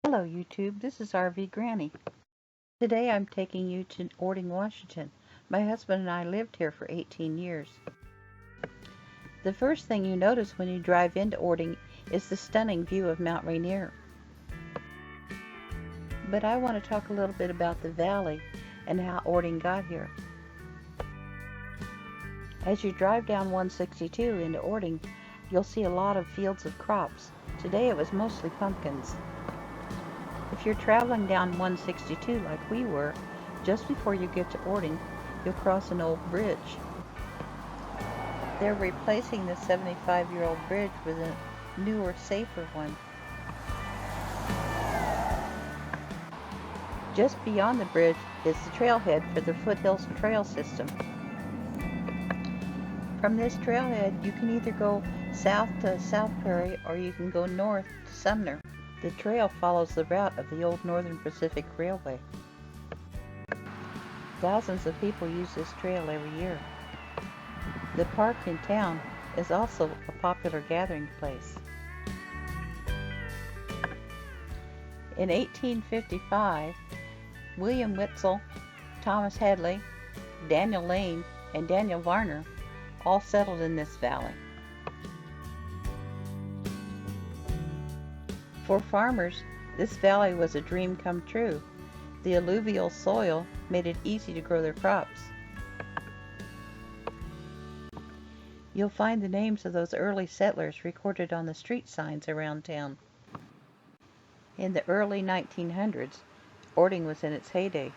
Hello YouTube, this is RV Granny. Today I'm taking you to Orting, Washington. My husband and I lived here for 18 years. The first thing you notice when you drive into Orting is the stunning view of Mount Rainier. But I want to talk a little bit about the valley and how Orting got here. As you drive down 162 into Orting, you'll see a lot of fields of crops. Today it was mostly pumpkins. If you're traveling down 162 like we were, just before you get to Orting, you'll cross an old bridge. They're replacing the 75-year-old bridge with a newer, safer one. Just beyond the bridge is the trailhead for the Foothills Trail System. From this trailhead, you can either go south to South Prairie or you can go north to Sumner. The trail follows the route of the old Northern Pacific Railway. Thousands of people use this trail every year. The park in town is also a popular gathering place. In 1855, William Witzel, Thomas Hadley, Daniel Lane, and Daniel Varner all settled in this valley. For farmers, this valley was a dream come true. The alluvial soil made it easy to grow their crops. You'll find the names of those early settlers recorded on the street signs around town. In the early 1900s, Orting was in its heyday.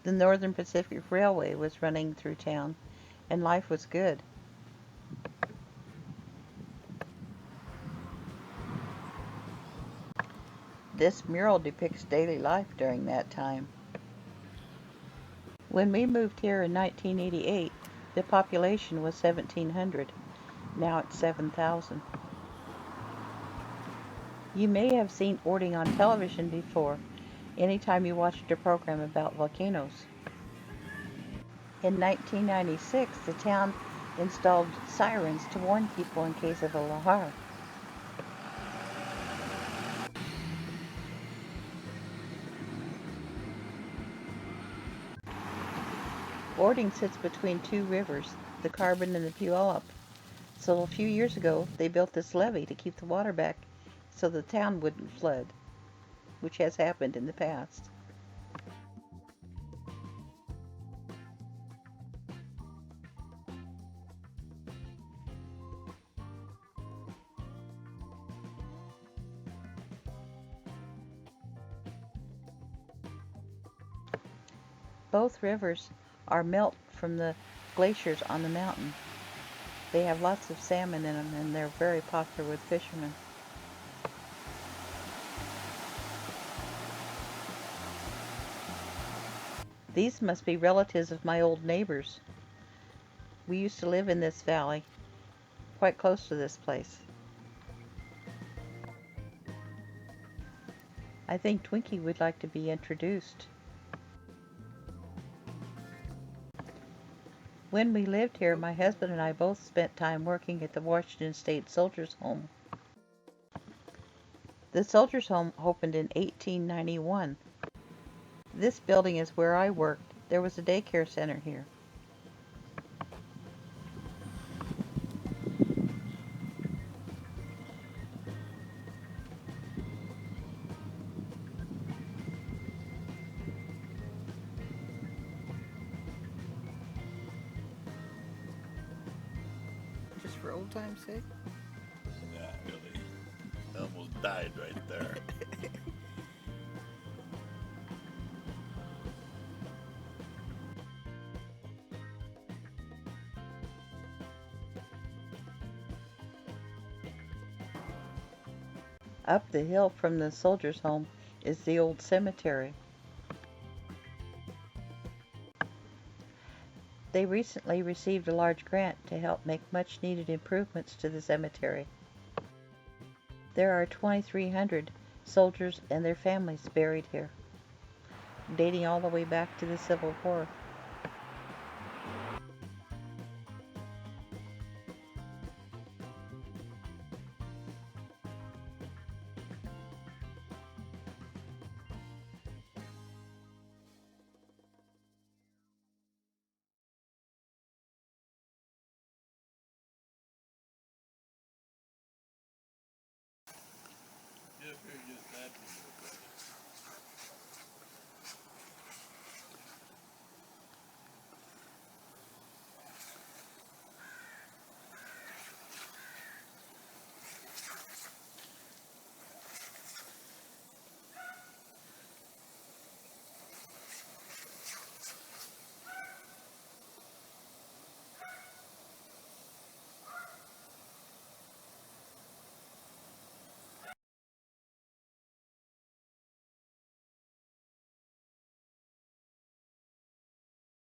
The Northern Pacific Railway was running through town, and life was good. This mural depicts daily life during that time. When we moved here in 1988, the population was 1,700. Now it's 7,000. You may have seen Orting on television before, anytime you watched a program about volcanoes. In 1996, the town installed sirens to warn people in case of a lahar. Orting sits between two rivers, the Carbon and the Puyallup. So a few years ago, they built this levee to keep the water back so the town wouldn't flood, which has happened in the past. Both rivers are melt from the glaciers on the mountain. They have lots of salmon in them and they're very popular with fishermen. These must be relatives of my old neighbors. We used to live in this valley, quite close to this place. I think Twinkie would like to be introduced. When we lived here, my husband and I both spent time working at the Washington State Soldiers' Home. The Soldiers' Home opened in 1891. This building is where I worked. There was a daycare center here. Just for old time's sake? Yeah, really. I almost died right there. Up the hill from the Soldiers' Home is the old cemetery. They recently received a large grant to help make much needed improvements to the cemetery. There are 2,300 soldiers and their families buried here, dating all the way back to the Civil War.